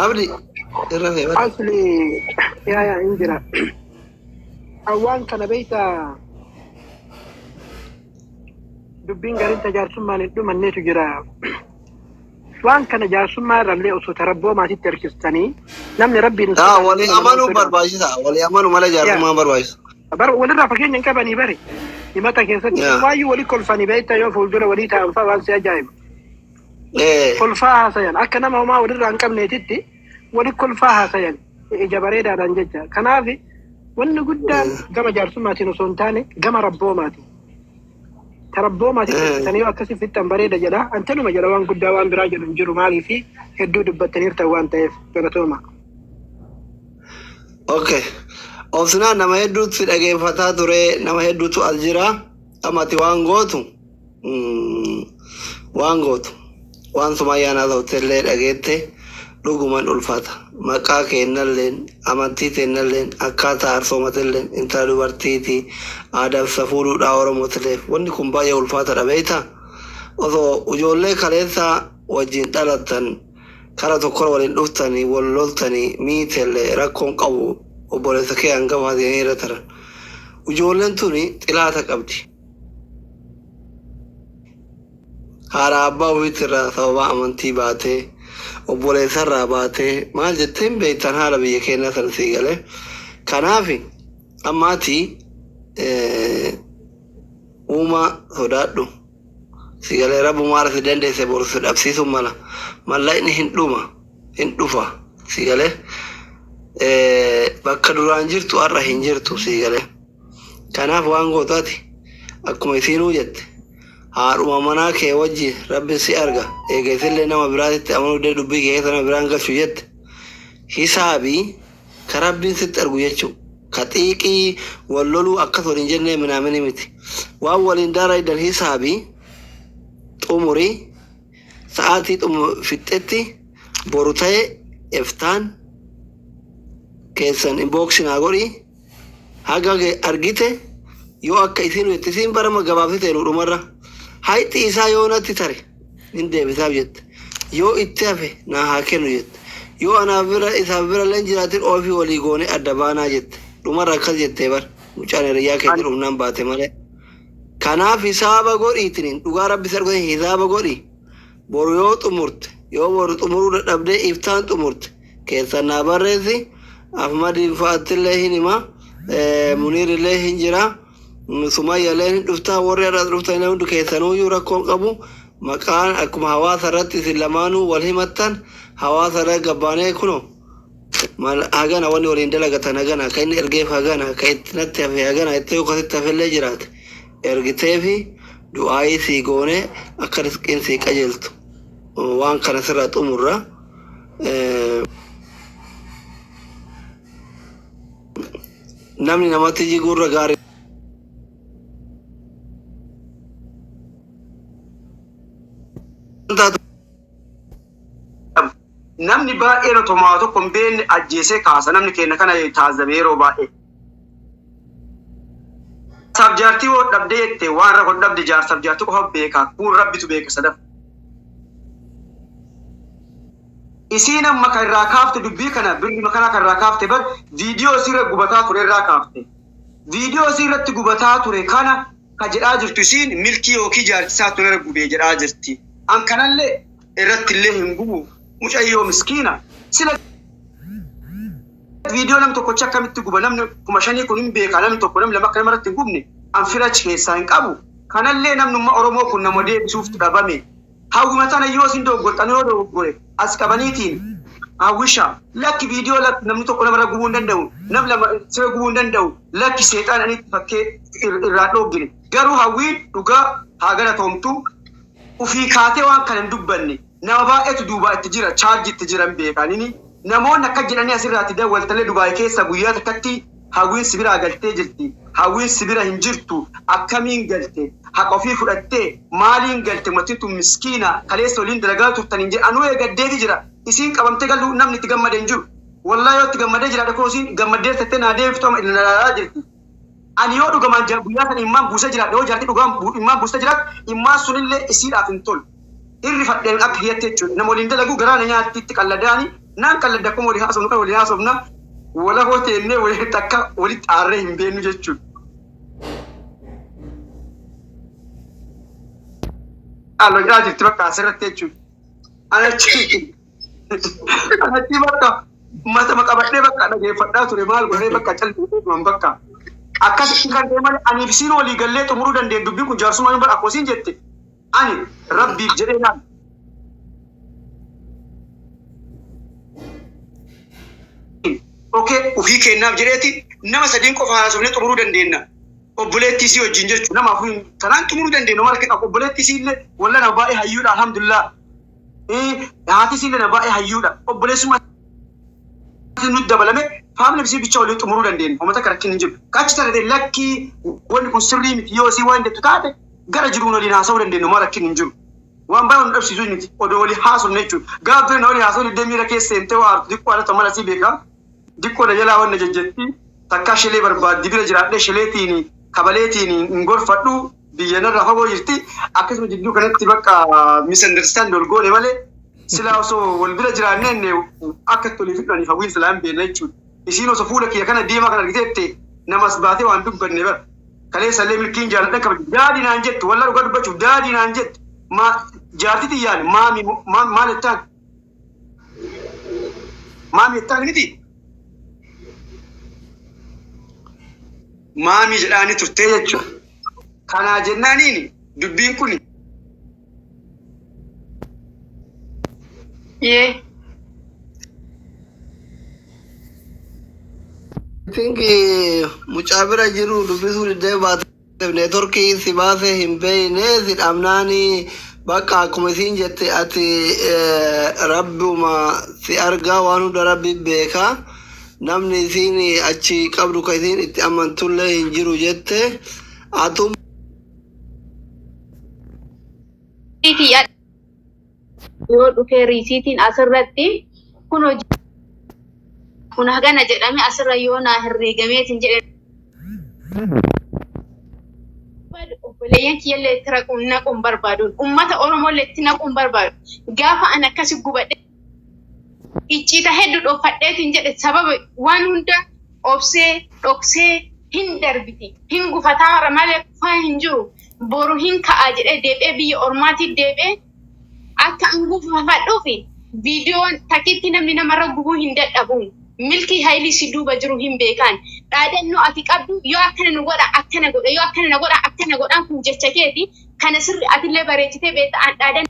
abdi irrafe bar أصلي يا إنجرا أوان كان بيتا دبين قرين تجارسون ما ندو من نيتو جرا وان كان جارسون ما رملي أسو تربو ما تتركستاني نمني ربي نسودا wali amanu barbaachisa wali amanu mala jaartummaa barbaachisa بر ولنا فكين ينكبني بري لمتى كيسد وايو ولي كل فاني بيتا يو فولدر ولي تانفا وانسي أجايب كل فاها سيان أكنا ما ولنا أنكب نيتتي ولي كل فاها سيان إجابري دا دانججا كنافي وانا قدام قام جارسون ماتي نصونتاني قام ربو ماتي تربو ماتي تانيو أكسي في التنبري دا جدا أنتنو مجدا وان قدام وان براجل نجرو مالي في هدو دبتنير توان تايف بنتوما okay obsina nama hedduutu si dhageeffataa ture nama hedduutu as jira amati waan gootu waan sumayyaanaa ta'utellee dhageette dhuguman ulfata maqaa keennalleen amantii teennalleen akkaataa arsoomatilleen intala dubartiiti aadaaf safuudhuudhaa oromootileef wanni kun baay'ee ulfaatadha beeyta osoo ijoollee kaleessa wajjin dhalattan kara tokkora waliin dhuftanii wal loltanii miitellee rakkoon qabu obboleessa kee hanga baatanii irra taran ijoolleen tuni xilaata qabdi haadha abbaa ofiitirraa sababa amantii baatee obboleessarraa baatee maal jetteen beektan haala biyya keenyaa sana sii galee kanaaf ammaatii uumaa sodaadhu si galee rabbu maara si dandeesse boru si dhabsiisu mala mallaqni hin dhufa si galee bakka duraan jirtu har'a hin jirtu si galee kanaaf waan gootaati akkuma isiinuu jette haadhuma manaa kee wajji rabbi si arga eegeesillee nama biraatitti amanuu dubbii kee sana biraan galchu jette hisaabii ka rabbiin sitti argu jechuu ka xiiqii wal loluu akkas waliin jennee minaamini miti waan waliin daaraydan hisaabii xumurii sa'aatii fixxetti boru ta'e eftaan keessan inbooksinaa godhi haga argite yoo akka isiin wettisiin barama gabaabsite dhumarra hayxi isaa yoo natti tare hin deebisaaf jette yoo itti hafe naa haa kennu jette yoo anaaf bira isaaf bira leen jiraatin ofii walii goone adda baanaa jette dhumarra akkas jettee bar mucaan hiriyyaa keetti dhumnaan baate malee kanaaf hisaaba godhiitiniin dhugaa rabbi sargoon hisaaba godhi boru yoo xumurte yoo boru xumuruu dadhabdee iftaan xumurte keessan naa barreessi Ahmadiin fa'aatillee hin hima Muniirillee hin jira Sumayyallee hin dhuftaa warri irraa dhuftan hundi keessanuyyuu rakkoon qabu maqaan akkuma hawaasa irratti isin lamaanuu wal himattan hawaasa irra gabbaanee kuno hagana wanni waliin dalagatan hagana ka inni ergeef hagana ka itti natti hafe hagana itti yookaan hafellee jiraate ergitee fi du'aayii sii goone akka risqiin sii qajeeltu waan kana sirraa xumurra namni namatti jiguurra gaarii namni baay'een otomaa tokko hin beekne ajjeesee kaasa namni keenya kana taazabee yeroo baay'ee sabjaartii woo dhabdee jettee waan rakkoon dhabde sabjaartii qofa beekaa kun rabbitu beeka sadaf isiin amma kan irraa kaafte dubbii kana birri makana kan irraa kaafte bar viidiyoo isirra gubataa ture irraa kaafte viidiyoo isirratti gubataa ture kana ka jedhaa jirtu isiin milkii yookiin jaartisaa ture gubee jedhaa jirti an kanallee irratti illee hin gubu mucayyoo miskiina sila viidiyoo nam tokko akkamitti guba namni kuma shanii kun hin beeka namni tokko namni lama akka namarratti hin gubne an firachi keessaa hin qabu kanallee namnummaa oromoo kun nama deebisuuf dhabame hawwima tana yoo isin doggortan yoo doggore as qabaniitiin hawwisha lakki viidiyoo lakki namni tokko namarra gubuu hin danda'u nam lama sira gubuu hin danda'u lakki seexaan anitti fakkee irraa dhoggine garuu hawwiin dhugaa haa galatoomtu ufii kaatee waan kana hin dubbanne nama baay'eetu duubaa itti jira chaarji itti jiran beekanini namoonni akka jedhanii asirraatti dawwaltalee Dubaay keessa guyyaa takkatti hawwiin sibiraa galtee jirti hawwiin sibira hin jirtu akkamiin galte haqa ofii fudhattee maaliin galte matiitu miskiina kaleessa waliin dalagaa turtan hin jedhu anuu eegaddeeti jira isiin qabamtee galuu namni itti gammade hin jiru wallahi yoo itti gammadee jira dhaqoo isiin gammaddee tattee naa deebitu amma ilaalaa jirti ani yoo dhugamaan guyyaa sana immaan buusa jira dhoo jaartii dhugaan immaan buusa jira immaan sunillee isiidhaaf hin tolu irri fadheen akka hiyatte jechuudha nama waliin dalagu garaana nyaatti itti qalladaani naan kalladda kuma walii haasofnu kan walii haasofna wala hoteenne walii takka walii xaarree hin beeknu jechuudha. Allo jaa jirti bakka asirratti jechuudha. Anachi bakka mata maqabadhee bakka dhageeffadhaa ture maal godhee bakka callisuun bakka akkasitti kan deeman ani ibsiin walii gallee xumuruu dandeenye dubbii kun jaarsummaa hin akkosiin jette ani rabbiif jedhee naan okay ufii kennaaf jedheeti nama sadiin qofa haasofnee xumuruu dandeenya. Obboleettii isii wajjin jechuudha nama afuun kanaan xumuruu dandeenya maal kenna obboleettii isii illee walla na baay'ee hayyuudha alhamdulillah. Haati isii illee na baay'ee hayyuudha obboleessuma nuti dabalame faamila bisii bicha walii xumuruu dandeenya uummata kana rakkin hin jiru. Kachi taatee lakkii wanni kun sirrii miti yoo isii waan jettu taate gara jiruun waliin haasa'uu dandeenya maal rakkin hin jiru. Waan baay'ee nu dhabsiisuu miti odoo walii haasofne jechuudha. Gaafa na walii haasofne iddoo miira keessa seentee waa artu diqqoo alatti mala sii beekaa. Diqqoo na jalaa wanna jajjetti takkaa shilee barbaaddi bira jiraadhee shileetiin kabaleetiin hin gorfadhu biyya narraa fagoo jirti akkasuma jidduu kanatti bakka misunderstand ol goone malee silaa osoo wal bira jiraanneen akka tolii fidhaniif hawwiin silaa hin beekne jechuudha. Isiin osoo fuula kiyya kana deemaa kan argiteette namas baatee waan dubbanne bara kaleessa illee milkiin jaaladhan kabaju daadii naan jettu walla dhugaa dubbachuuf daadii naan jettu jaartii xiyyaan maal jettaan maami jettaan miti. Maami jedhaanii turtee jechuudha. Kanaa jennaaniin dubbiin kun. Mucaa bira jiru dubbisuu diddee baatee neetworkii si baasee hin beekne si dhabnaanii bakka akkuma isiin jette ati rabbuma si argaa waan hunda rabbi beekaa. Namni isiin achi qabdu ka isiin itti amantullee hin jiru jette atum yoo dhufee riisiitiin asirratti kun hojii kun hagana jedhame asirra yoo naa herreegameetiin jedhe obboleeyyan kiyyallee itti naquun barbaaduun ummata Oromollee itti naquun barbaadu gaafa an akkasi gubadhe iccita hedduu dhoofadheetiin jedhe sababa waan hunda obsee dhoksee hin darbiti hin gufataa malee kufaa hin jiru boru hin ka'aa jedhee deebi'ee biyya ormaatiif deebi'ee akka an gufafadhuufi viidiyoon takkitti namni namarra gubuu hin dadhabuun milkii haayilii si duuba jiru hin beekaan dhaadannoo ati qabdu yoo akkana nu godha akkana godha yoo akkana na godha akkana godhaan kun jecha keeti kana sirri atillee bareechitee beektaa dhaadan